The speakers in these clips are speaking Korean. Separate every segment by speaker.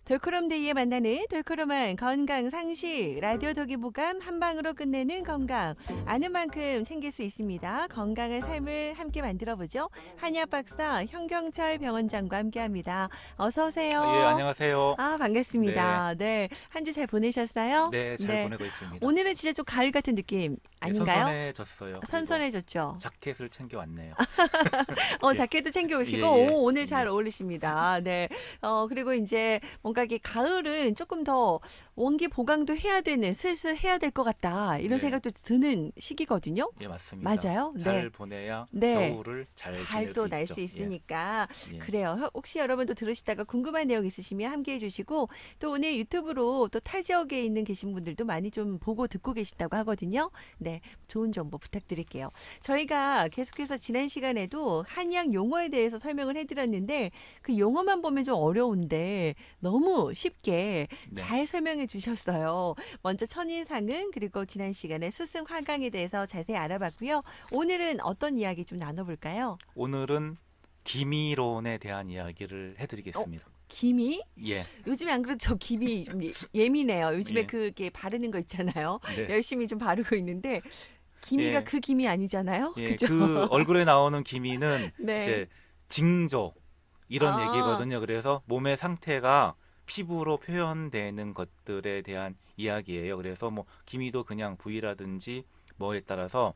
Speaker 1: 돌코롬데이에 만나는 돌코롬한 건강 상식 라디오 독이보감 한 방으로 끝내는 건강 아는 만큼 챙길 수 있습니다. 건강한 삶을 함께 만들어보죠. 한의학 박사 현경철 병원장과 함께합니다. 어서
Speaker 2: 예,
Speaker 1: 오세요.
Speaker 2: 안녕하세요.
Speaker 1: 아
Speaker 2: 네,
Speaker 1: 반갑습니다. 네, 한 주 잘 보내셨어요?
Speaker 2: 네, 잘
Speaker 1: 네,
Speaker 2: 보내고 있습니다.
Speaker 1: 오늘은 진짜 좀 가을 같은 느낌
Speaker 2: 예,
Speaker 1: 아닌가요?
Speaker 2: 선선해졌어요. 그리고
Speaker 1: 선선해졌죠.
Speaker 2: 자켓을 챙겨왔네요. 예,
Speaker 1: 자켓도
Speaker 2: 예,
Speaker 1: 챙겨오시고,
Speaker 2: 예,
Speaker 1: 오늘 잘
Speaker 2: 예,
Speaker 1: 어울리십니다. 네. 그리고 이제 뭔가 이게 가을은 조금 더 원기 보강도 해야 되는, 슬슬 해야 될 것 같다. 이런
Speaker 2: 네,
Speaker 1: 생각도 드는 시기거든요.
Speaker 2: 예, 맞습니다.
Speaker 1: 맞아요? 네.
Speaker 2: 잘 보내야
Speaker 1: 네.
Speaker 2: 겨울을 잘
Speaker 1: 잘
Speaker 2: 지낼 수
Speaker 1: 또 날
Speaker 2: 있죠.
Speaker 1: 수
Speaker 2: 예,
Speaker 1: 있으니까.
Speaker 2: 예,
Speaker 1: 그래요. 혹시 여러분도 들으시다가 궁금한 내용 있으시면 함께 해주시고, 또 오늘 유튜브로 또 타 지역에 있는 계신 분들도 많이 좀 보고 듣고 계신다고 하거든요. 네. 좋은 정보 부탁드릴게요. 저희가 계속해서 지난 시간에도 한의학 용어에 대해서 설명을 해드렸는데 그 용어만 보면 좀 어려운데 너무 쉽게
Speaker 2: 네.
Speaker 1: 잘 설명해 주셨어요. 먼저 천인상은 그리고 지난 시간에 수승 화강에 대해서 자세히 알아봤고요. 오늘은 어떤 이야기 좀 나눠볼까요?
Speaker 2: 오늘은 기미론에 대한 이야기를
Speaker 1: 어,
Speaker 2: 해드리겠습니다.
Speaker 1: 기미?
Speaker 2: 예,
Speaker 1: 요즘에 안 그래도 저 기미 좀 예민해요. 요즘에
Speaker 2: 예,
Speaker 1: 그게 바르는 거 있잖아요.
Speaker 2: 네,
Speaker 1: 열심히 좀 바르고 있는데 기미가
Speaker 2: 예,
Speaker 1: 그 기미 아니잖아요.
Speaker 2: 예.
Speaker 1: 그죠?
Speaker 2: 그 얼굴에 나오는 기미는
Speaker 1: 네.
Speaker 2: 이제 징조 이런
Speaker 1: 아,
Speaker 2: 얘기거든요. 그래서 몸의 상태가 피부로 표현되는 것들에 대한 이야기예요. 그래서 뭐 기미도 그냥 부위라든지 뭐에 따라서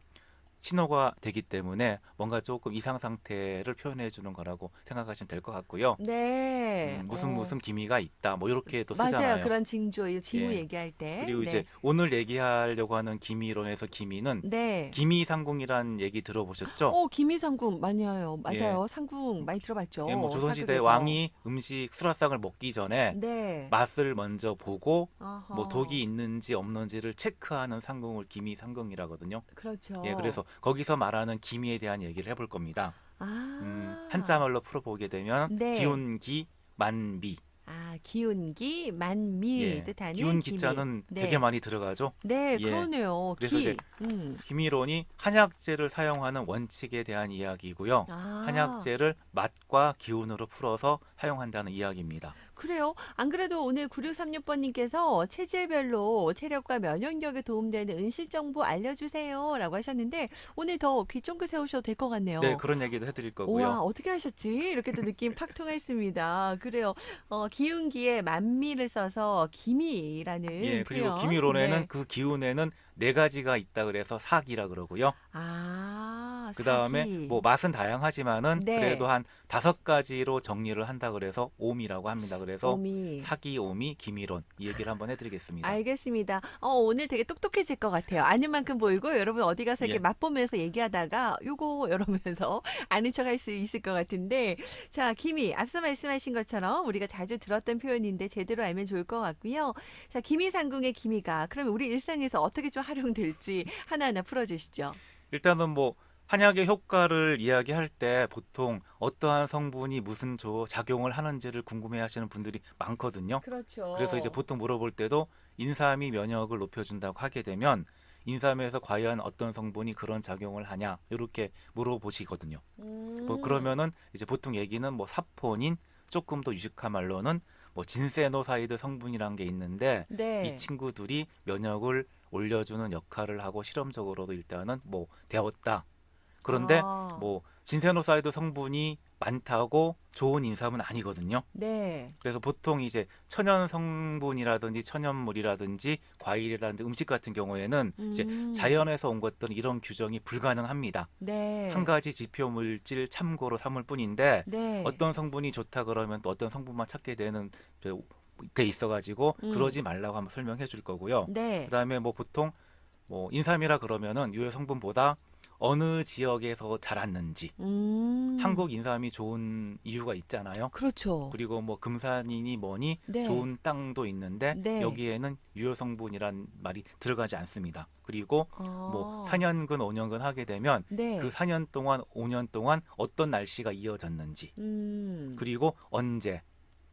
Speaker 2: 신호가 되기 때문에 뭔가 조금 이상 상태를 표현해 주는 거라고 생각하시면 될 것 같고요.
Speaker 1: 네.
Speaker 2: 무슨 기미가 있다. 뭐 이렇게 또
Speaker 1: 맞아요.
Speaker 2: 쓰잖아요.
Speaker 1: 그런 징조, 이 징후
Speaker 2: 예.
Speaker 1: 얘기할 때.
Speaker 2: 그리고 이제
Speaker 1: 네.
Speaker 2: 오늘 얘기하려고 하는 기미론에서 기미는
Speaker 1: 네.
Speaker 2: 기미상궁이라는 얘기 들어보셨죠?
Speaker 1: 기미상궁 많이 해요.
Speaker 2: 예.
Speaker 1: 맞아요. 상궁 많이
Speaker 2: 예, 뭐
Speaker 1: 들어봤죠.
Speaker 2: 조선시대
Speaker 1: 사극에서.
Speaker 2: 왕이 음식 수라상을 먹기 전에
Speaker 1: 네.
Speaker 2: 맛을 먼저 보고 뭐
Speaker 1: 어허.
Speaker 2: 독이 있는지 없는지를 체크하는 상궁을 기미상궁이라거든요. 예,
Speaker 1: 그렇죠.
Speaker 2: 그래서 거기서 말하는 기미에 대한 얘기를 해볼 겁니다.
Speaker 1: 아.
Speaker 2: 한자말로 풀어보게 되면
Speaker 1: 네.
Speaker 2: 기운기 만비.
Speaker 1: 기운기, 만미
Speaker 2: 예,
Speaker 1: 뜻하는
Speaker 2: 기운
Speaker 1: 기미.
Speaker 2: 기자는 되게
Speaker 1: 네.
Speaker 2: 많이 들어가죠.
Speaker 1: 네,
Speaker 2: 예,
Speaker 1: 그러네요.
Speaker 2: 그래서 이제 기미론이 한약재를 사용하는 원칙에 대한 이야기고요.
Speaker 1: 아.
Speaker 2: 한약재를 맛과 기운으로 풀어서 사용한다는 이야기입니다.
Speaker 1: 그래요? 안 그래도 오늘 9636번님께서 체질별로 체력과 면역력에 도움되는 음식 정보 알려주세요. 라고 하셨는데, 오늘 더 귀 쫑긋 세우셔도 될 것
Speaker 2: 네,
Speaker 1: 같네요.
Speaker 2: 그런 얘기도 해드릴 거고요.
Speaker 1: 우와, 어떻게 하셨지? 이렇게 또 느낌 팍 통했습니다. 그래요. 기운기에 만미를 써서 기미라는
Speaker 2: 예, 그리고
Speaker 1: 표현.
Speaker 2: 기미론에는
Speaker 1: 네.
Speaker 2: 그 기운에는 네 가지가 있다 그래서 사기라 그러고요. 그 다음에 뭐
Speaker 1: 사기.
Speaker 2: 맛은 다양하지만은 그래도
Speaker 1: 네.
Speaker 2: 한 다섯 가지로 정리를 한다 그래서 오미라고 합니다. 그래서
Speaker 1: 오미.
Speaker 2: 사기, 오미, 기미론 이 얘기를 한번 해드리겠습니다.
Speaker 1: 알겠습니다. 오늘 되게 똑똑해질 것 같아요. 아는 만큼 보이고 여러분 어디 가서 이렇게
Speaker 2: 예,
Speaker 1: 맛보면서 얘기하다가 요거 이러면서 아는 척 할 수 있을 것 같은데 자, 기미 앞서 말씀하신 것처럼 우리가 자주 들었던 표현인데 제대로 알면 좋을 것 같고요. 자, 기미상궁의 기미가 그러면 우리 일상에서 어떻게 좀 활용될지 하나하나 풀어주시죠.
Speaker 2: 일단은 뭐 한약의 효과를 이야기할 때 보통 어떠한 성분이 무슨 작용을 하는지를 궁금해하시는 분들이 많거든요. 그래서 이제
Speaker 1: 그렇죠.
Speaker 2: 보통 물어볼 때도 인삼이 면역을 높여준다고 하게 되면 인삼에서 과연 어떤 성분이 그런 작용을 하냐 이렇게 물어보시거든요. 뭐
Speaker 1: 음,
Speaker 2: 그러면은 이제 보통 얘기는 뭐 사포닌, 조금 더 유식한 말로는 뭐 진세노사이드 성분이란 게 있는데 이
Speaker 1: 네.
Speaker 2: 친구들이 면역을 올려주는 역할을 하고 실험적으로도 일단은 뭐 되었다. 그런데
Speaker 1: 아,
Speaker 2: 뭐 진세노사이드 성분이 많다고 좋은 인삼은 아니거든요.
Speaker 1: 네.
Speaker 2: 그래서 보통 이제 천연 성분이라든지 천연물이라든지 과일이라든지 음식 같은 경우에는 이제
Speaker 1: 음,
Speaker 2: 자연에서 온 것들은 이런 규정이 불가능합니다. 한
Speaker 1: 네.
Speaker 2: 가지 지표 물질 참고로 삼을 뿐인데
Speaker 1: 네.
Speaker 2: 어떤 성분이 좋다 그러면 또 어떤 성분만 찾게 되는 게 있어가지고
Speaker 1: 음,
Speaker 2: 그러지 말라고 한번 설명해 줄 거고요.
Speaker 1: 네.
Speaker 2: 그다음에 뭐 보통 뭐 인삼이라 그러면은 유해 성분보다 어느 지역에서 자랐는지
Speaker 1: 음.
Speaker 2: 한국 인삼이 좋은 이유가 있잖아요.
Speaker 1: 그렇죠.
Speaker 2: 그리고 뭐 금산이니 뭐니
Speaker 1: 네.
Speaker 2: 좋은 땅도 있는데
Speaker 1: 네.
Speaker 2: 여기에는 유효 성분이란 말이 들어가지 않습니다. 그리고 뭐
Speaker 1: 아.
Speaker 2: 4년근 5년근 하게 되면 그
Speaker 1: 네.
Speaker 2: 4년 동안 5년 동안 어떤 날씨가 이어졌는지
Speaker 1: 음.
Speaker 2: 그리고 언제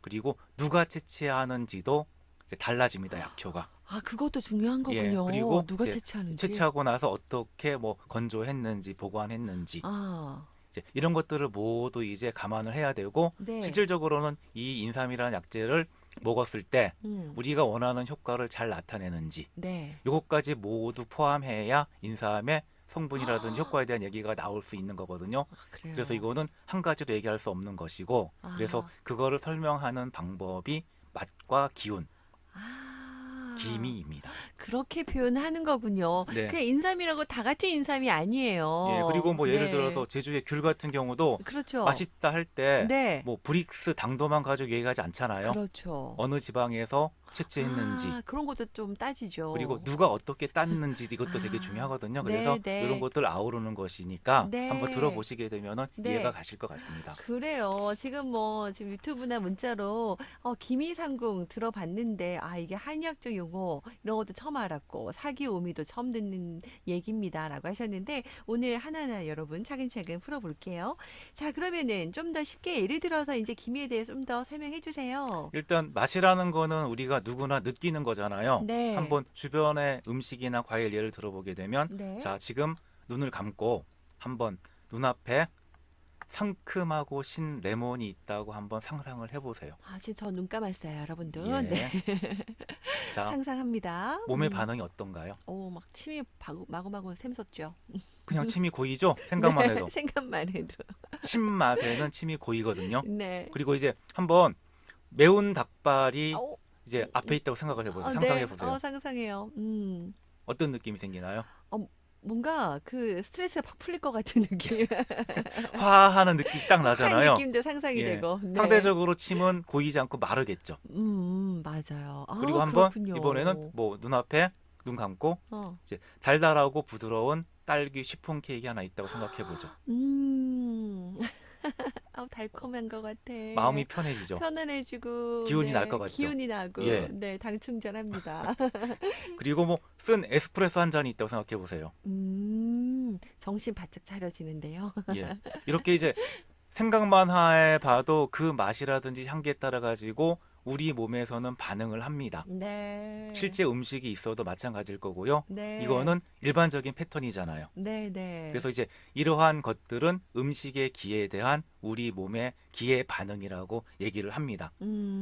Speaker 2: 그리고 누가 채취하는지도 이제 달라집니다. 약효가.
Speaker 1: 그것도 중요한
Speaker 2: 예,
Speaker 1: 거군요.
Speaker 2: 그리고
Speaker 1: 누가
Speaker 2: 이제
Speaker 1: 채취하는지.
Speaker 2: 채취하고 나서 어떻게 뭐 건조했는지 보관했는지
Speaker 1: 아.
Speaker 2: 이제 이런 것들을 모두 이제 감안을 해야 되고
Speaker 1: 네.
Speaker 2: 실질적으로는 이 인삼이라는 약재를 먹었을 때
Speaker 1: 음.
Speaker 2: 우리가 원하는 효과를 잘 나타내는지
Speaker 1: 네.
Speaker 2: 요것까지 모두 포함해야 인삼의 성분이라든지 효과에 대한 얘기가 나올 수 있는 거거든요.
Speaker 1: 그래요.
Speaker 2: 그래서 이거는 한 가지로 얘기할 수 없는 것이고 그래서
Speaker 1: 아.
Speaker 2: 그거를 설명하는 방법이 맛과 기운,
Speaker 1: 아.
Speaker 2: 기미입니다.
Speaker 1: 그렇게 표현하는 거군요.
Speaker 2: 네.
Speaker 1: 그냥 인삼이라고 다 같은 인삼이 아니에요.
Speaker 2: 예, 그리고 뭐 예를
Speaker 1: 네.
Speaker 2: 들어서 제주의 귤 같은 경우도
Speaker 1: 그렇죠.
Speaker 2: 맛있다 할 때
Speaker 1: 네.
Speaker 2: 뭐 브릭스 당도만 가지고 얘기하지 않잖아요.
Speaker 1: 그렇죠.
Speaker 2: 어느 지방에서 채취했는지
Speaker 1: 아, 그런 것도 좀 따지죠.
Speaker 2: 그리고 누가 어떻게 땄는지 이것도 되게
Speaker 1: 아,
Speaker 2: 중요하거든요.
Speaker 1: 네,
Speaker 2: 그래서
Speaker 1: 네.
Speaker 2: 이런 것들 아우르는 것이니까
Speaker 1: 네.
Speaker 2: 한번 들어보시게 되면은
Speaker 1: 네.
Speaker 2: 이해가 가실 것 같습니다.
Speaker 1: 그래요. 지금 유튜브나 문자로 기미상궁 들어봤는데 이게 한의학적 용어 이런 것도 처음 알았고 사기오미도 처음 듣는 얘기입니다라고 하셨는데 오늘 하나하나 여러분 차근차근 풀어볼게요. 자, 그러면은 좀 더 쉽게 예를 들어서 이제 기미에 대해서 좀 더 설명해 주세요.
Speaker 2: 일단 맛이라는 거는 우리가 누구나 느끼는 거잖아요.
Speaker 1: 네.
Speaker 2: 한번 주변의 음식이나 과일 예를 들어보게 되면
Speaker 1: 네.
Speaker 2: 자, 지금 눈을 감고 한번 눈앞에 상큼하고 신 레몬이 있다고 한번 상상을 해보세요.
Speaker 1: 지금 저 눈 감았어요, 여러분들.
Speaker 2: 예.
Speaker 1: 네.
Speaker 2: 자,
Speaker 1: 상상합니다.
Speaker 2: 몸의 반응이 어떤가요?
Speaker 1: 막 침이 마구마구 샘솟죠.
Speaker 2: 그냥 침이 고이죠? 생각만
Speaker 1: 네,
Speaker 2: 해도.
Speaker 1: 생각만 해도.
Speaker 2: 신맛에는 침이 고이거든요.
Speaker 1: 네.
Speaker 2: 그리고 이제 한번 매운 닭발이
Speaker 1: 어,
Speaker 2: 이제 앞에 있다고 생각을 해보세요.
Speaker 1: 네.
Speaker 2: 상상해보세요.
Speaker 1: 상상해요.
Speaker 2: 어떤 느낌이 생기나요?
Speaker 1: 뭔가 그 스트레스가 팍 풀릴 것 같은 느낌.
Speaker 2: 화하는 느낌이 딱
Speaker 1: 한
Speaker 2: 나잖아요.
Speaker 1: 느낌도 상상이
Speaker 2: 예.
Speaker 1: 되고. 네.
Speaker 2: 상대적으로 침은 고이지 않고 마르겠죠.
Speaker 1: 맞아요.
Speaker 2: 그리고 한번
Speaker 1: 그렇군요.
Speaker 2: 이번에는 뭐 눈앞에 눈 감고
Speaker 1: 어.
Speaker 2: 이제 달달하고 부드러운 딸기 시폰 케이크 하나 있다고 생각해보죠.
Speaker 1: 달콤한 것 같아.
Speaker 2: 마음이 편해지죠.
Speaker 1: 편안해지고
Speaker 2: 기운이 날 것 같죠?
Speaker 1: 기운이 나고
Speaker 2: 예.
Speaker 1: 네, 당 충전합니다.
Speaker 2: 그리고 뭐 쓴 에스프레소 한 잔이 있다고 생각해보세요.
Speaker 1: 정신 바짝 차려지는데요.
Speaker 2: 예. 이렇게 이제 생각만 해봐도 그 맛이라든지 향기에 따라 가지고 우리 몸에서는 반응을 합니다.
Speaker 1: 네.
Speaker 2: 실제 음식이 있어도 마찬가지일 거고요.
Speaker 1: 네.
Speaker 2: 이거는 일반적인 패턴이잖아요.
Speaker 1: 네, 네.
Speaker 2: 그래서 이제 이러한 것들은 음식의 기에 대한 우리 몸의 기의 반응이라고 얘기를 합니다.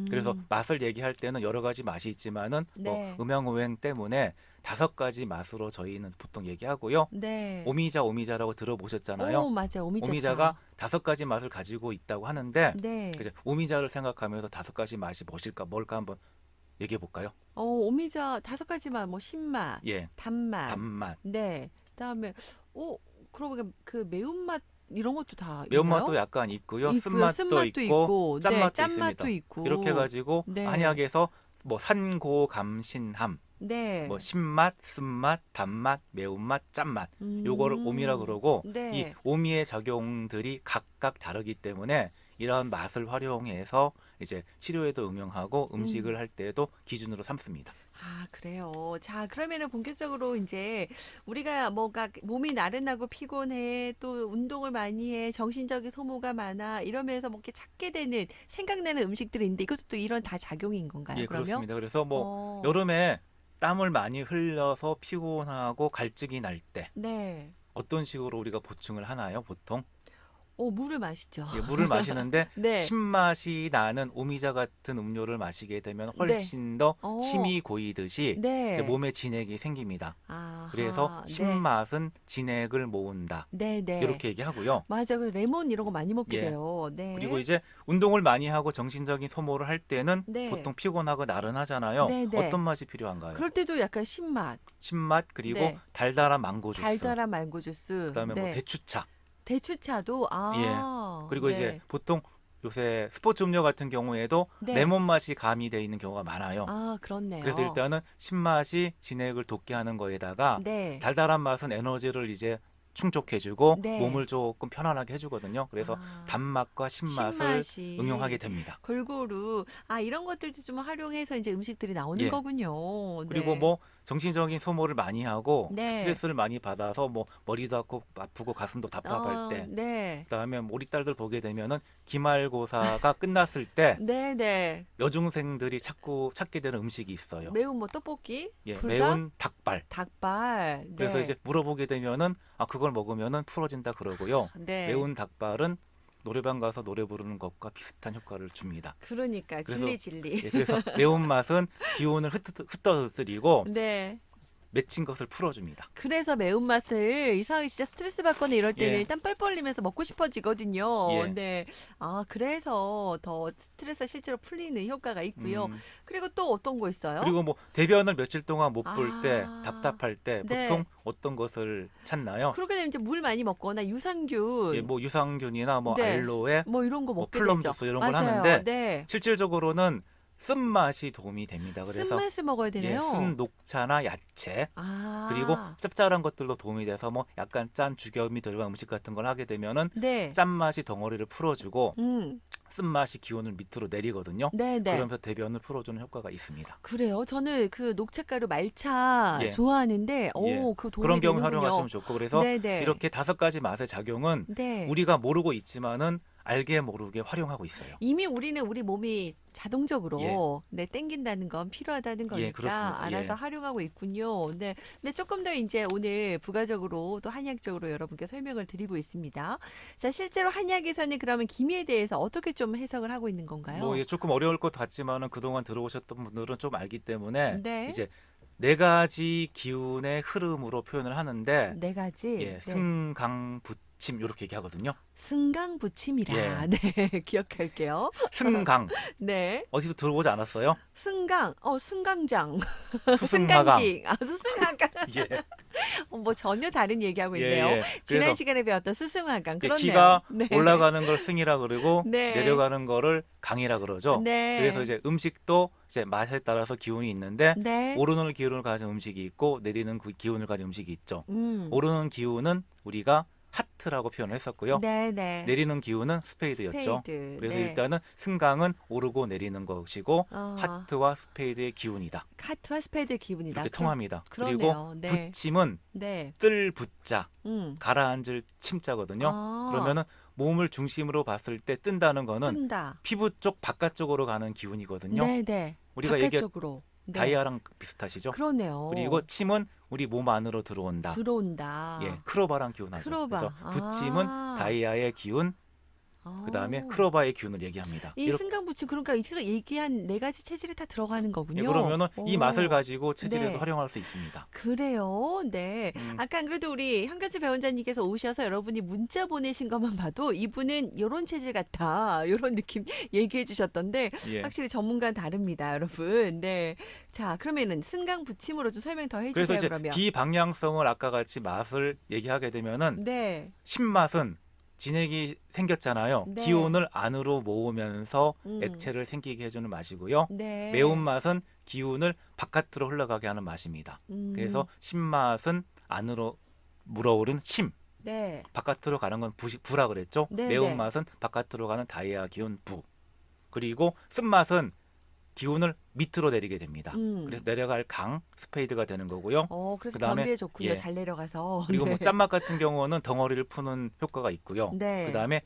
Speaker 2: 그래서 맛을 얘기할 때는 여러 가지 맛이 있지만은
Speaker 1: 네.
Speaker 2: 뭐 음양오행 때문에 5가지 맛으로 저희는 보통 얘기하고요.
Speaker 1: 네.
Speaker 2: 오미자라고 들어보셨잖아요.
Speaker 1: 맞아요. 오미자.
Speaker 2: 오미자가 5가지 맛을 가지고 있다고 하는데
Speaker 1: 네.
Speaker 2: 그죠? 오미자를 생각하면서 5가지 맛이 뭘까 한번 얘기해 볼까요?
Speaker 1: 오미자 5가지만 뭐 신맛,
Speaker 2: 예,
Speaker 1: 단맛.
Speaker 2: 단맛,
Speaker 1: 네. 그다음에 그러고 보니까 그 매운맛 이런 것도 다
Speaker 2: 매운맛도
Speaker 1: 있나요?
Speaker 2: 약간 있고요,
Speaker 1: 있고요.
Speaker 2: 쓴맛도 있고, 짠맛도
Speaker 1: 짠맛도
Speaker 2: 있습니다.
Speaker 1: 있고.
Speaker 2: 이렇게 해가지고
Speaker 1: 네.
Speaker 2: 한약에서 뭐 산고감신함,
Speaker 1: 네.
Speaker 2: 뭐 신맛, 쓴맛, 단맛, 매운맛, 짠맛 요거를 오미라 그러고
Speaker 1: 네.
Speaker 2: 이 오미의 작용들이 각각 다르기 때문에 이러한 맛을 활용해서 이제 치료에도 응용하고 음식을 할 때도 기준으로 삼습니다.
Speaker 1: 그래요. 자, 그러면은 본격적으로 이제 우리가 뭐가 몸이 나른하고 피곤해, 또 운동을 많이 해, 정신적인 소모가 많아, 이러면서 뭐 이렇게 찾게 되는, 생각나는 음식들이 있는데 이것도 또 이런 다 작용인 건가요,
Speaker 2: 예,
Speaker 1: 그러면?
Speaker 2: 그렇습니다. 그래서 뭐
Speaker 1: 어,
Speaker 2: 여름에 땀을 많이 흘려서 피곤하고 갈증이 날 때
Speaker 1: 네.
Speaker 2: 어떤 식으로 우리가 보충을 하나요, 보통?
Speaker 1: 물을 마시죠.
Speaker 2: 예, 물을 마시는데
Speaker 1: 네.
Speaker 2: 신맛이 나는 오미자 같은 음료를 마시게 되면 훨씬 더
Speaker 1: 어.
Speaker 2: 침이 고이듯이
Speaker 1: 네.
Speaker 2: 이제 몸에 진액이 생깁니다.
Speaker 1: 아하,
Speaker 2: 그래서
Speaker 1: 네.
Speaker 2: 신맛은 진액을 모은다.
Speaker 1: 네, 네.
Speaker 2: 이렇게 얘기하고요.
Speaker 1: 맞아. 그 레몬 이런 거 많이 먹게
Speaker 2: 예.
Speaker 1: 돼요. 네.
Speaker 2: 그리고 이제 운동을 많이 하고 정신적인 소모를 할 때는
Speaker 1: 네.
Speaker 2: 보통 피곤하고 나른하잖아요.
Speaker 1: 네, 네.
Speaker 2: 어떤 맛이 필요한가요?
Speaker 1: 그럴 때도 약간 신맛,
Speaker 2: 신맛 그리고
Speaker 1: 네.
Speaker 2: 달달한 망고 주스.
Speaker 1: 달달한 망고 주스.
Speaker 2: 그다음에 뭐
Speaker 1: 네.
Speaker 2: 대추차.
Speaker 1: 대추차도
Speaker 2: 그리고
Speaker 1: 네.
Speaker 2: 이제 보통 요새 스포츠 음료 같은 경우에도
Speaker 1: 네.
Speaker 2: 레몬 맛이 가미되어 있는 경우가 많아요.
Speaker 1: 그렇네요.
Speaker 2: 그래서 일단은 신맛이 진액을 돋게 하는 거에다가
Speaker 1: 네.
Speaker 2: 달달한 맛은 에너지를 이제 충족해주고
Speaker 1: 네.
Speaker 2: 몸을 조금 편안하게 해주거든요. 그래서 단맛과 신맛을
Speaker 1: 신맛이
Speaker 2: 응용하게 됩니다.
Speaker 1: 골고루 이런 것들도 좀 활용해서 이제 음식들이 나오는
Speaker 2: 예.
Speaker 1: 거군요.
Speaker 2: 그리고
Speaker 1: 네.
Speaker 2: 뭐 정신적인 소모를 많이 하고
Speaker 1: 네.
Speaker 2: 스트레스를 많이 받아서 뭐 머리도 아프고 가슴도 답답할 때
Speaker 1: 네.
Speaker 2: 그다음에 우리 딸들 보게 되면은 기말고사가 끝났을 때
Speaker 1: 네, 네.
Speaker 2: 여중생들이 자꾸 찾게 되는 음식이 있어요.
Speaker 1: 매운 뭐 떡볶이,
Speaker 2: 예,
Speaker 1: 불닭,
Speaker 2: 매운 닭발.
Speaker 1: 닭발.
Speaker 2: 그래서
Speaker 1: 네.
Speaker 2: 이제 물어보게 되면은 그걸 먹으면은 풀어진다 그러고요.
Speaker 1: 네.
Speaker 2: 매운 닭발은 노래방 가서 노래 부르는 것과 비슷한 효과를 줍니다.
Speaker 1: 그러니까
Speaker 2: 그래서
Speaker 1: 진리.
Speaker 2: 예, 그래서 매운맛은 기운을 흩어뜨리고
Speaker 1: 네.
Speaker 2: 맺힌 것을 풀어줍니다.
Speaker 1: 그래서 매운맛을 이상하게 진짜 스트레스 받거나 이럴 때는
Speaker 2: 예.
Speaker 1: 일단 뻘뻘 흘리면서 먹고 싶어지거든요.
Speaker 2: 예.
Speaker 1: 네. 아, 그래서 더 스트레스가 실제로 풀리는 효과가 있고요.
Speaker 2: 음,
Speaker 1: 그리고 또 어떤 거 있어요?
Speaker 2: 그리고 뭐 대변을 며칠 동안 못 볼 때,
Speaker 1: 아,
Speaker 2: 답답할 때
Speaker 1: 네.
Speaker 2: 보통 어떤 것을 찾나요?
Speaker 1: 그렇게 되면 이제 물 많이 먹거나
Speaker 2: 예,
Speaker 1: 유산균,
Speaker 2: 뭐 유산균이나 뭐
Speaker 1: 네.
Speaker 2: 알로에,
Speaker 1: 뭐 이런 거
Speaker 2: 뭐
Speaker 1: 먹게
Speaker 2: 플럼
Speaker 1: 되죠.
Speaker 2: 주스 이런 걸
Speaker 1: 맞아요.
Speaker 2: 하는데
Speaker 1: 네.
Speaker 2: 실질적으로는 쓴맛이 도움이 됩니다. 그래서
Speaker 1: 쓴맛을 먹어야
Speaker 2: 예,
Speaker 1: 되네요.
Speaker 2: 쓴 녹차나 야채 그리고
Speaker 1: 아,
Speaker 2: 짭짤한 것들도 도움이 돼서 뭐 약간 짠 죽염이 들어간 음식 같은 걸 하게 되면은
Speaker 1: 네.
Speaker 2: 짠맛이 덩어리를 풀어주고
Speaker 1: 음,
Speaker 2: 쓴맛이 기운을 밑으로 내리거든요.
Speaker 1: 네, 네.
Speaker 2: 그러면서 대변을 풀어주는 효과가 있습니다.
Speaker 1: 그래요. 저는 그 녹차가루 말차
Speaker 2: 예.
Speaker 1: 좋아하는데,
Speaker 2: 예.
Speaker 1: 오, 그 도움이
Speaker 2: 그런 경우
Speaker 1: 되는군요.
Speaker 2: 활용하시면 좋고 그래서
Speaker 1: 네네.
Speaker 2: 이렇게 5가지 맛의 작용은
Speaker 1: 네.
Speaker 2: 우리가 모르고 있지만은 알게 모르게 활용하고 있어요.
Speaker 1: 이미 우리는 우리 몸이 자동적으로
Speaker 2: 예.
Speaker 1: 네, 땡긴다는 건 필요하다는 거니까
Speaker 2: 그렇습니다.
Speaker 1: 알아서
Speaker 2: 예.
Speaker 1: 활용하고 있군요. 네. 근데 조금 더 이제 오늘 부가적으로 또 한약적으로 여러분께 설명을 드리고 있습니다. 자, 실제로 한약에서는 그러면 기미에 대해서 어떻게 좀 해석을 하고 있는 건가요?
Speaker 2: 뭐 조금 어려울 것 같지만은 그동안 들어오셨던 분들은 좀 알기 때문에
Speaker 1: 네.
Speaker 2: 이제 4가지 기운의 흐름으로 표현을 하는데
Speaker 1: 네 가지.
Speaker 2: 예,
Speaker 1: 네.
Speaker 2: 승강부침 이렇게 얘기하거든요.
Speaker 1: 승강부침이라.
Speaker 2: 예.
Speaker 1: 네, 기억할게요.
Speaker 2: 승강
Speaker 1: 네.
Speaker 2: 어디서 들어보지 않았어요?
Speaker 1: 승강, 승강장,
Speaker 2: 수승하강.
Speaker 1: 승강기, 수승하강.
Speaker 2: 예.
Speaker 1: 뭐 전혀 다른 얘기하고
Speaker 2: 예,
Speaker 1: 있네요.
Speaker 2: 예.
Speaker 1: 지난
Speaker 2: 그래서
Speaker 1: 시간에 배웠던 수승하강. 그렇네요.
Speaker 2: 기가
Speaker 1: 네.
Speaker 2: 올라가는 걸 승이라 그러고
Speaker 1: 네.
Speaker 2: 내려가는 거를 강이라 그러죠.
Speaker 1: 네.
Speaker 2: 그래서 이제 음식도 이제 맛에 따라서 기운이 있는데
Speaker 1: 네.
Speaker 2: 오르는 기운을 가진 음식이 있고 내리는 그 기운을 가진 음식이 있죠.
Speaker 1: 음.
Speaker 2: 오르는 기운은 우리가 하트라고 표현을 했었고요.
Speaker 1: 네, 네.
Speaker 2: 내리는 기운은 스페이드였죠.
Speaker 1: 스페이드.
Speaker 2: 그래서
Speaker 1: 네.
Speaker 2: 일단은 승강은 오르고 내리는 것이고
Speaker 1: 어,
Speaker 2: 하트와 스페이드의 기운이다.
Speaker 1: 하트와 스페이드의 기분이다.
Speaker 2: 이렇게 통합니다.
Speaker 1: 그러네요.
Speaker 2: 그리고
Speaker 1: 네.
Speaker 2: 부침은
Speaker 1: 네.
Speaker 2: 뜰 붙자
Speaker 1: 음.
Speaker 2: 가라앉을 침자거든요.
Speaker 1: 아,
Speaker 2: 그러면은 몸을 중심으로 봤을 때 뜬다는 거는
Speaker 1: 뜬다.
Speaker 2: 피부 쪽 바깥쪽으로 가는 기운이거든요.
Speaker 1: 네, 네.
Speaker 2: 우리가 얘기한
Speaker 1: 바깥쪽으로. 네.
Speaker 2: 다이아랑 비슷하시죠?
Speaker 1: 그러네요.
Speaker 2: 그리고 침은 우리 몸 안으로 들어온다.
Speaker 1: 들어온다.
Speaker 2: 예, 크로바랑 기운하죠.
Speaker 1: 크로바.
Speaker 2: 그래서 부침은
Speaker 1: 아.
Speaker 2: 다이아의 기운, 그다음에 크로바의 기운을 얘기합니다.
Speaker 1: 이
Speaker 2: 이렇게
Speaker 1: 승강부침 그러니까 이가 얘기한 4가지 체질이 다 들어가는 거군요.
Speaker 2: 예, 그러면은 이
Speaker 1: 오.
Speaker 2: 맛을 가지고 체질에도
Speaker 1: 네.
Speaker 2: 활용할 수 있습니다.
Speaker 1: 그래요. 네. 아까 안 그래도 우리 현가지 배원장님께서 오셔서 여러분이 문자 보내신 것만 봐도 이분은 요런 체질 같다. 요런 느낌 얘기해 주셨던데
Speaker 2: 예.
Speaker 1: 확실히 전문가는 다릅니다, 여러분. 네. 자, 그러면은 승강부침으로 좀 설명 더
Speaker 2: 그래서
Speaker 1: 해주세요,
Speaker 2: 이제
Speaker 1: 그러면.
Speaker 2: 비방향성을 아까 같이 맛을 얘기하게 되면은
Speaker 1: 네.
Speaker 2: 신맛은 진액이 생겼잖아요.
Speaker 1: 네.
Speaker 2: 기운을 안으로 모으면서
Speaker 1: 음.
Speaker 2: 액체를 생기게 해주는 맛이고요.
Speaker 1: 네.
Speaker 2: 매운맛은 기운을 바깥으로 흘러가게 하는 맛입니다. 그래서 신맛은 안으로 물어오른 침,
Speaker 1: 네.
Speaker 2: 바깥으로 가는 건 부라 그랬죠.
Speaker 1: 네,
Speaker 2: 매운맛은 바깥으로 가는 다이아 기운 부. 그리고 쓴맛은 기운을 밑으로 내리게 됩니다. 그래서 내려갈 강, 스페이드가 되는 거고요.
Speaker 1: 그래서
Speaker 2: 그다음에,
Speaker 1: 변비에 좋군요.
Speaker 2: 예.
Speaker 1: 잘 내려가서.
Speaker 2: 그리고
Speaker 1: 네.
Speaker 2: 뭐 짠맛 같은 경우는 덩어리를 푸는 효과가 있고요.
Speaker 1: 네.
Speaker 2: 그다음에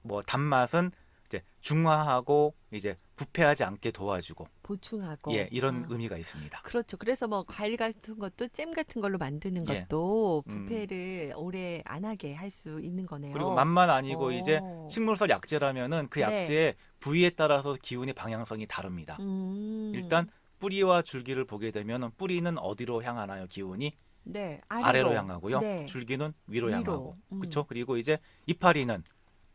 Speaker 2: 뭐 단맛은 이제 중화하고 이제 부패하지 않게 도와주고
Speaker 1: 보충하고.
Speaker 2: 예, 이런
Speaker 1: 아.
Speaker 2: 의미가 있습니다.
Speaker 1: 그렇죠. 그래서 뭐 과일 같은 것도 잼 같은 걸로 만드는
Speaker 2: 예.
Speaker 1: 것도 부패를 오래 안 하게 할 수 있는 거네요.
Speaker 2: 그리고 맛만 아니고 이제
Speaker 1: 어.
Speaker 2: 식물성 약재라면은 그
Speaker 1: 네.
Speaker 2: 약재의 부위에 따라서 기운의 방향성이 다릅니다. 일단 뿌리와 줄기를 보게 되면은 뿌리는 어디로 향하나요? 기운이
Speaker 1: 네.
Speaker 2: 아래로 향하고요.
Speaker 1: 네.
Speaker 2: 줄기는 위로 향하고. 그렇죠?
Speaker 1: 음.
Speaker 2: 그리고 이제 이파리는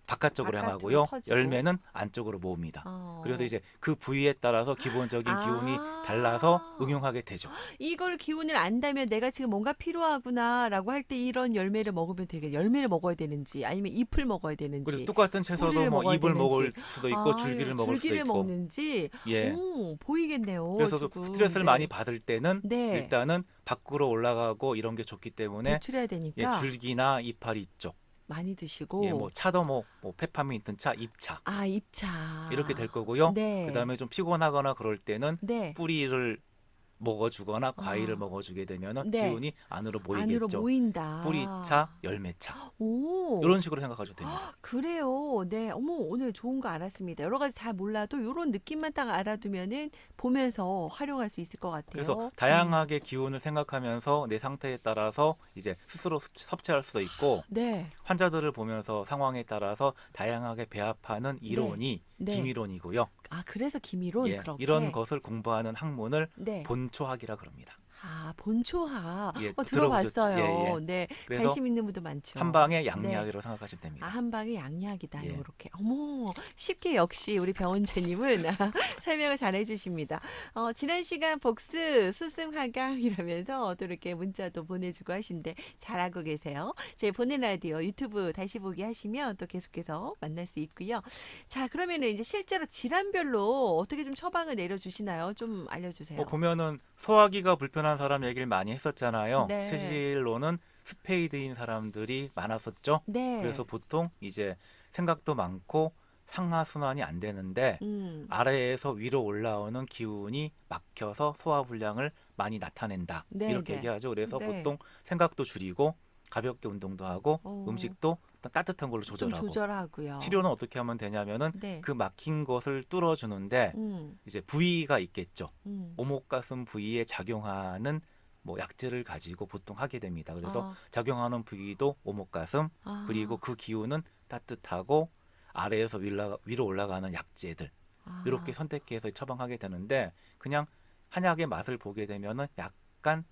Speaker 2: 바깥쪽으로
Speaker 1: 바깥으로
Speaker 2: 향하고요.
Speaker 1: 퍼지고.
Speaker 2: 열매는 안쪽으로 모읍니다.
Speaker 1: 어.
Speaker 2: 그래서 이제 그 부위에 따라서 기본적인 기운이
Speaker 1: 아.
Speaker 2: 달라서 응용하게 되죠.
Speaker 1: 이걸 기운을 안다면 내가 지금 뭔가 필요하구나라고 할 때 이런 열매를 먹으면 되게 열매를 먹어야 되는지 아니면 잎을 먹어야 되는지
Speaker 2: 그리고 똑같은 채소도
Speaker 1: 뿌리를
Speaker 2: 뭐
Speaker 1: 먹어야
Speaker 2: 잎을
Speaker 1: 되는지.
Speaker 2: 먹을 수도 있고 줄기를 먹을 수도
Speaker 1: 줄기를
Speaker 2: 있고.
Speaker 1: 먹는지
Speaker 2: 예.
Speaker 1: 보이겠네요.
Speaker 2: 그래서
Speaker 1: 조금.
Speaker 2: 스트레스를
Speaker 1: 네.
Speaker 2: 많이 받을 때는
Speaker 1: 네.
Speaker 2: 일단은 밖으로 올라가고 이런 게 좋기 때문에
Speaker 1: 배출해야
Speaker 2: 예,
Speaker 1: 되니까
Speaker 2: 줄기나 이파리 쪽,
Speaker 1: 많이 드시고
Speaker 2: 예, 뭐 차도 뭐 페퍼민트 있던 차, 잎차
Speaker 1: 잎차
Speaker 2: 이렇게 될 거고요.
Speaker 1: 네.
Speaker 2: 그다음에 좀 피곤하거나 그럴 때는
Speaker 1: 네.
Speaker 2: 뿌리를 먹어주거나 과일을
Speaker 1: 아.
Speaker 2: 먹어주게 되면은
Speaker 1: 네.
Speaker 2: 기운이 안으로
Speaker 1: 안으로
Speaker 2: 모이겠죠.
Speaker 1: 모인다.
Speaker 2: 뿌리차, 열매차
Speaker 1: 오.
Speaker 2: 이런 식으로 생각하셔도 됩니다.
Speaker 1: 그래요. 네. 어머, 오늘 좋은 거 알았습니다. 여러 가지 잘 몰라도 요런 느낌만 딱 알아두면은 보면서 활용할 수 있을 것
Speaker 2: 그래서
Speaker 1: 같아요.
Speaker 2: 다양하게 기운을 생각하면서 내 상태에 따라서 이제 스스로 섭취할 수도 있고
Speaker 1: 네.
Speaker 2: 환자들을 보면서 상황에 따라서 다양하게 배합하는
Speaker 1: 네.
Speaker 2: 이론이
Speaker 1: 네.
Speaker 2: 기미론이고요.
Speaker 1: 아, 그래서 기미론
Speaker 2: 예, 이런
Speaker 1: 그렇게.
Speaker 2: 것을 공부하는 학문을
Speaker 1: 네.
Speaker 2: 본초학이라 그럽니다.
Speaker 1: 아, 본초학.
Speaker 2: 예, 들어보셨죠? 예,
Speaker 1: 들어봤어요.
Speaker 2: 예.
Speaker 1: 네.
Speaker 2: 그래서
Speaker 1: 관심 있는 분도 많죠.
Speaker 2: 한방의
Speaker 1: 네.
Speaker 2: 양약이라고 생각하시면
Speaker 1: 아,
Speaker 2: 됩니다.
Speaker 1: 한방의 양약이다.
Speaker 2: 예.
Speaker 1: 요렇게. 어머, 쉽게 역시 우리 병원장님은 설명을 잘 해주십니다. 지난 시간 복습, 수승 화강이라면서 또 이렇게 문자도 보내주고 하신데 잘하고 계세요. 저희 보는 라디오 유튜브 다시 보기 하시면 또 계속해서 만날 수 있고요. 자, 그러면은 이제 실제로 질환별로 어떻게 좀 처방을 내려주시나요? 좀 알려주세요.
Speaker 2: 보면은 소화기가 불편한 사람 얘기를 많이 했었잖아요.
Speaker 1: 네.
Speaker 2: 체질로는 스페이드인 사람들이 많았었죠.
Speaker 1: 네.
Speaker 2: 그래서 보통 이제 생각도 많고 상하 순환이 안 되는데 아래에서 위로 올라오는 기운이 막혀서 소화불량을 많이 나타낸다.
Speaker 1: 네,
Speaker 2: 이렇게
Speaker 1: 네.
Speaker 2: 얘기하죠. 그래서
Speaker 1: 네.
Speaker 2: 보통 생각도 줄이고 가볍게 운동도 하고 음식도 따뜻한 걸로
Speaker 1: 좀
Speaker 2: 조절하고
Speaker 1: 조절하고요.
Speaker 2: 치료는 어떻게 하면 되냐면은
Speaker 1: 네.
Speaker 2: 그 막힌 것을 뚫어주는데 이제 부위가 있겠죠. 오목가슴 부위에 작용하는 뭐 약재를 가지고 보통 하게 됩니다. 그래서 작용하는 부위도 오목가슴 그리고 그 기운은 따뜻하고 아래에서 위로 올라가는 약재들 이렇게 선택해서 처방하게 되는데 그냥 한약의 맛을 보게 되면은 약간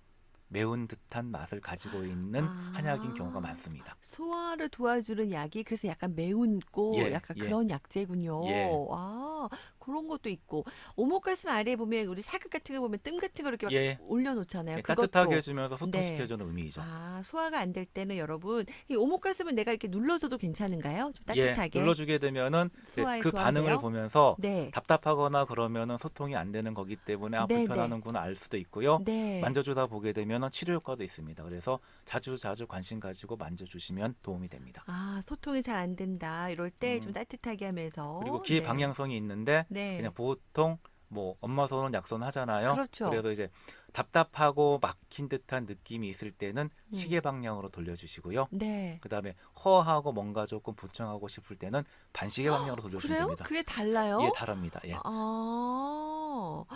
Speaker 2: 매운 듯한 맛을 가지고 있는 한약인 경우가 많습니다.
Speaker 1: 소화를 도와주는 약이 그래서 약간 매운고
Speaker 2: 예,
Speaker 1: 약간
Speaker 2: 예.
Speaker 1: 그런 약재군요.
Speaker 2: 예.
Speaker 1: 아, 그런 것도 있고 오목가슴 아래에 보면 우리 사극 같은 거 보면 뜸 같은 거 이렇게 막
Speaker 2: 예.
Speaker 1: 올려놓잖아요.
Speaker 2: 예,
Speaker 1: 그것도
Speaker 2: 따뜻하게 해주면서 소통시켜주는 의미이죠.
Speaker 1: 소화가 안 될 때는 여러분 이 오목가슴은 내가 이렇게 눌러줘도 괜찮은가요? 좀 따뜻하게.
Speaker 2: 예, 눌러주게 되면은 이제
Speaker 1: 소화에
Speaker 2: 그
Speaker 1: 도와돼요?
Speaker 2: 반응을 보면서
Speaker 1: 네.
Speaker 2: 답답하거나 그러면은 소통이 안 되는 거기 때문에
Speaker 1: 네,
Speaker 2: 불편하는구나 알 수도 있고요.
Speaker 1: 네.
Speaker 2: 만져주다 보게 되면은 치료 효과도 있습니다. 그래서 자주 관심 가지고 만져주시면 도움이 됩니다.
Speaker 1: 소통이 잘 안 된다. 이럴 때 좀 따뜻하게 하면서.
Speaker 2: 그리고 기의
Speaker 1: 네.
Speaker 2: 방향성이 있는데
Speaker 1: 네.
Speaker 2: 그냥 보통 뭐 엄마 손은 약손 하잖아요.
Speaker 1: 그렇죠.
Speaker 2: 그래서 이제 답답하고 막힌 듯한 느낌이 있을 때는 시계 방향으로 돌려주시고요.
Speaker 1: 네.
Speaker 2: 그다음에 허하고 뭔가 조금 보충하고 싶을 때는 반시계 방향으로 돌려주시면
Speaker 1: 그래요?
Speaker 2: 됩니다.
Speaker 1: 그게 달라요?
Speaker 2: 예, 다릅니다. 예.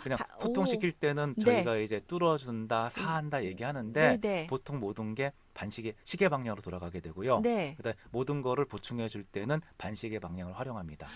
Speaker 2: 그냥
Speaker 1: 오.
Speaker 2: 소통시킬 때는
Speaker 1: 네.
Speaker 2: 저희가 이제 뚫어준다, 사한다 얘기하는데
Speaker 1: 네네.
Speaker 2: 보통 모든 게 시계 방향으로 돌아가게 되고요.
Speaker 1: 네.
Speaker 2: 그다음에 모든 거를 보충해 줄 때는 반시계 방향을 활용합니다.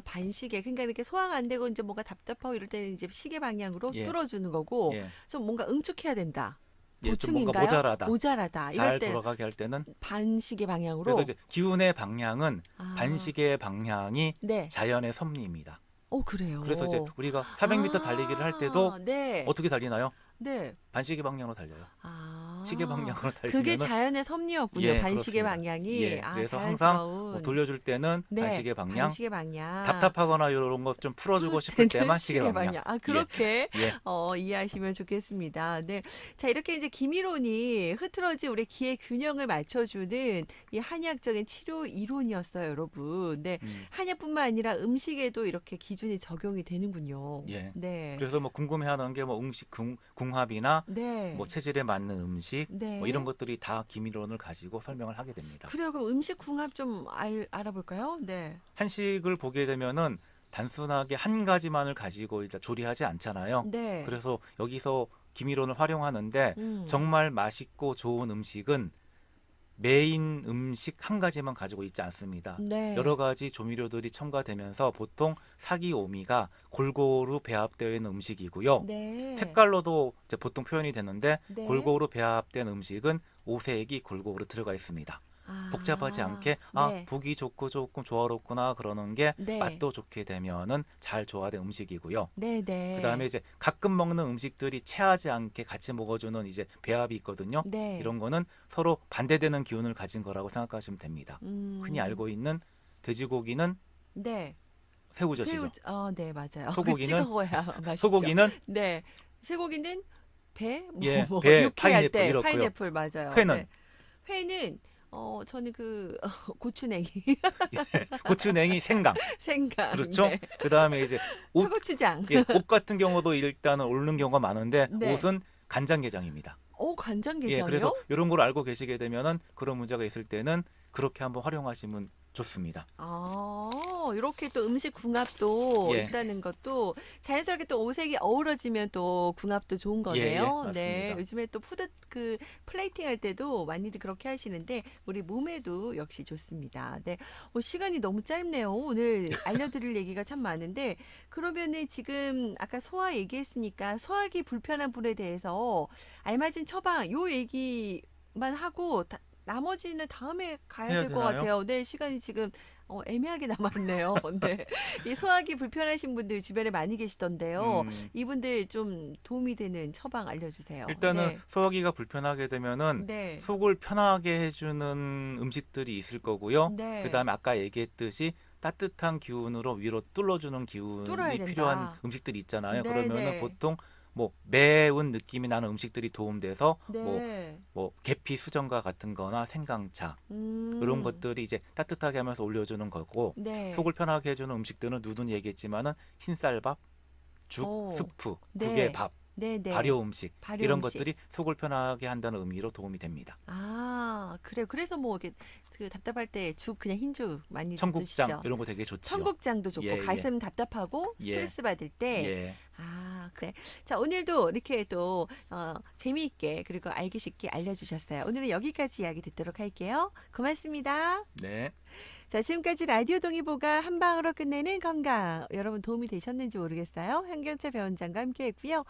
Speaker 1: 반시계. 그러니까 이렇게 소화가 안 되고 이제 뭔가 답답하고 이럴 때는 이제 시계 방향으로
Speaker 2: 예.
Speaker 1: 뚫어주는 거고
Speaker 2: 예.
Speaker 1: 좀 뭔가 응축해야 된다.
Speaker 2: 예, 좀 뭔가
Speaker 1: 보충인가요?
Speaker 2: 모자라다.
Speaker 1: 이럴
Speaker 2: 잘
Speaker 1: 때
Speaker 2: 돌아가게 할 때는
Speaker 1: 반시계 방향으로.
Speaker 2: 그래서 이제 기운의 방향은
Speaker 1: 아.
Speaker 2: 반시계 방향이
Speaker 1: 네.
Speaker 2: 자연의 섭리입니다.
Speaker 1: 그래요.
Speaker 2: 그래서 이제 우리가 400m 달리기를 할 때도
Speaker 1: 네.
Speaker 2: 어떻게 달리나요?
Speaker 1: 네.
Speaker 2: 반시계 방향으로 달려요. 시계 방향으로
Speaker 1: 그게
Speaker 2: 달리면은
Speaker 1: 자연의 섭리였군요.
Speaker 2: 예,
Speaker 1: 반시계
Speaker 2: 그렇습니다.
Speaker 1: 방향이.
Speaker 2: 예, 그래서 항상
Speaker 1: 자연스러운.
Speaker 2: 돌려줄 때는
Speaker 1: 네.
Speaker 2: 반시계 방향,
Speaker 1: 반시계 방향.
Speaker 2: 답답하거나 이런 것 좀 풀어주고 싶을 때만 시계 방향.
Speaker 1: 그렇게
Speaker 2: 예.
Speaker 1: 이해하시면 좋겠습니다. 네. 자, 이렇게 이제 기미론이 흐트러진 우리 기의 균형을 맞춰주는 이 한의학적인 치료 이론이었어요, 여러분. 네. 한약뿐만 아니라 음식에도 이렇게 기준이 적용이 되는군요.
Speaker 2: 예.
Speaker 1: 네.
Speaker 2: 그래서 뭐 궁금해하는 게 뭐 음식 궁합이나
Speaker 1: 네.
Speaker 2: 뭐 체질에 맞는 음식
Speaker 1: 네.
Speaker 2: 뭐 이런 것들이 다 기미론을 가지고 설명을 하게 됩니다.
Speaker 1: 그래요. 그럼 음식 궁합 좀 알아볼까요? 네.
Speaker 2: 한식을 보게 되면은 단순하게 한 가지만을 가지고 일단 조리하지 않잖아요.
Speaker 1: 네.
Speaker 2: 그래서 여기서 기미론을 활용하는데 정말 맛있고 좋은 음식은 메인 음식 한 가지만 가지고 있지 않습니다.
Speaker 1: 네.
Speaker 2: 여러 가지 조미료들이 첨가되면서 보통 사기오미가 골고루 배합되어 있는 음식이고요.
Speaker 1: 네.
Speaker 2: 색깔로도 이제 보통 표현이 되는데
Speaker 1: 네.
Speaker 2: 골고루 배합된 음식은 오색이 골고루 들어가 있습니다. 복잡하지 않게
Speaker 1: 네.
Speaker 2: 보기 좋고 조금 조화롭구나 그러는 게
Speaker 1: 네.
Speaker 2: 맛도 좋게 되면은 잘 조화된 음식이고요.
Speaker 1: 네, 네.
Speaker 2: 그다음에 이제 가끔 먹는 음식들이 체하지 않게 같이 먹어주는 이제 배합이 있거든요.
Speaker 1: 네.
Speaker 2: 이런 거는 서로 반대되는 기운을 가진 거라고 생각하시면 됩니다. 흔히 알고 있는 돼지고기는
Speaker 1: 네.
Speaker 2: 새우젓이죠.
Speaker 1: 네, 맞아요.
Speaker 2: 소고기는
Speaker 1: 찍어야 맛있죠.
Speaker 2: 소고기는
Speaker 1: 네. 쇠고기는 배?
Speaker 2: 예,
Speaker 1: 뭐
Speaker 2: 배,
Speaker 1: 육회할
Speaker 2: 파인애플
Speaker 1: 때
Speaker 2: 이렇고요.
Speaker 1: 파인애플 맞아요.
Speaker 2: 회는
Speaker 1: 네. 회는 저는 고추냉이,
Speaker 2: 고추냉이, 생강.
Speaker 1: 생강,
Speaker 2: 그렇죠?
Speaker 1: 네.
Speaker 2: 그다음에 이제 옷,
Speaker 1: 초고추장.
Speaker 2: 예, 옷 같은 경우도 일단은 오르는 경우가 많은데
Speaker 1: 네.
Speaker 2: 옷은 간장게장입니다. 예,
Speaker 1: 간장게장이요?
Speaker 2: 그래서 이런 걸 알고 계시게 되면은 그런 문제가 있을 때는 그렇게 한번 활용하시면 좋습니다.
Speaker 1: 이렇게 또 음식 궁합도
Speaker 2: 예.
Speaker 1: 있다는 것도 자연스럽게 또 오색이 어우러지면 또 궁합도 좋은
Speaker 2: 예, 예,
Speaker 1: 거네요. 네.
Speaker 2: 맞습니다.
Speaker 1: 요즘에 또 푸드 플레이팅 할 때도 많이들 그렇게 하시는데 우리 몸에도 역시 좋습니다. 네. 시간이 너무 짧네요. 오늘 알려드릴 얘기가 참 많은데 그러면은 지금 아까 소화 얘기했으니까 소화기 불편한 분에 대해서 알맞은 처방 요 얘기만 하고 나머지는 다음에 가야
Speaker 2: 해야
Speaker 1: 될 것
Speaker 2: 되나요?
Speaker 1: 같아요. 네, 시간이 지금 애매하게 남았네요. 네. 이 소화기 불편하신 분들 주변에 많이 계시던데요.
Speaker 2: 음,
Speaker 1: 이분들 좀 도움이 되는 처방 알려주세요.
Speaker 2: 일단은
Speaker 1: 네.
Speaker 2: 소화기가 불편하게 되면은
Speaker 1: 네.
Speaker 2: 속을 편하게 해주는 음식들이 있을 거고요.
Speaker 1: 네.
Speaker 2: 그다음에 아까 얘기했듯이 따뜻한 기운으로 위로 뚫어주는
Speaker 1: 뚫어야
Speaker 2: 기운이
Speaker 1: 된다.
Speaker 2: 필요한 음식들이 있잖아요.
Speaker 1: 네,
Speaker 2: 그러면은
Speaker 1: 네.
Speaker 2: 보통 뭐 매운 느낌이 나는 음식들이 도움돼서
Speaker 1: 네.
Speaker 2: 뭐 계피 수정과 같은 거나 생강차 이런
Speaker 1: 음.
Speaker 2: 것들이 이제 따뜻하게 하면서 올려주는 거고
Speaker 1: 네.
Speaker 2: 속을 편하게 해주는 음식들은 누누이 얘기했지만은 흰쌀밥, 죽,
Speaker 1: 오.
Speaker 2: 스프,
Speaker 1: 네.
Speaker 2: 국에 밥,
Speaker 1: 네, 네.
Speaker 2: 발효 음식
Speaker 1: 발효
Speaker 2: 이런
Speaker 1: 음식.
Speaker 2: 것들이 속을 편하게 한다는 의미로 도움이 됩니다.
Speaker 1: 그래요. 그래서 뭐 이게 답답할 때 죽 그냥 흰죽 많이
Speaker 2: 청국장
Speaker 1: 드시죠.
Speaker 2: 이런 거 되게 좋지요.
Speaker 1: 청국장도 좋고
Speaker 2: 예, 예.
Speaker 1: 가슴 답답하고
Speaker 2: 예.
Speaker 1: 스트레스 받을 때
Speaker 2: 예.
Speaker 1: 그래. 자, 오늘도 이렇게 또 재미있게 그리고 알기 쉽게 알려주셨어요. 오늘은 여기까지 이야기 듣도록 할게요. 고맙습니다.
Speaker 2: 네.
Speaker 1: 자, 지금까지 라디오 동의보가 한 방으로 끝내는 건강. 여러분 도움이 되셨는지 모르겠어요. 현경채 배원장과 함께 했고요.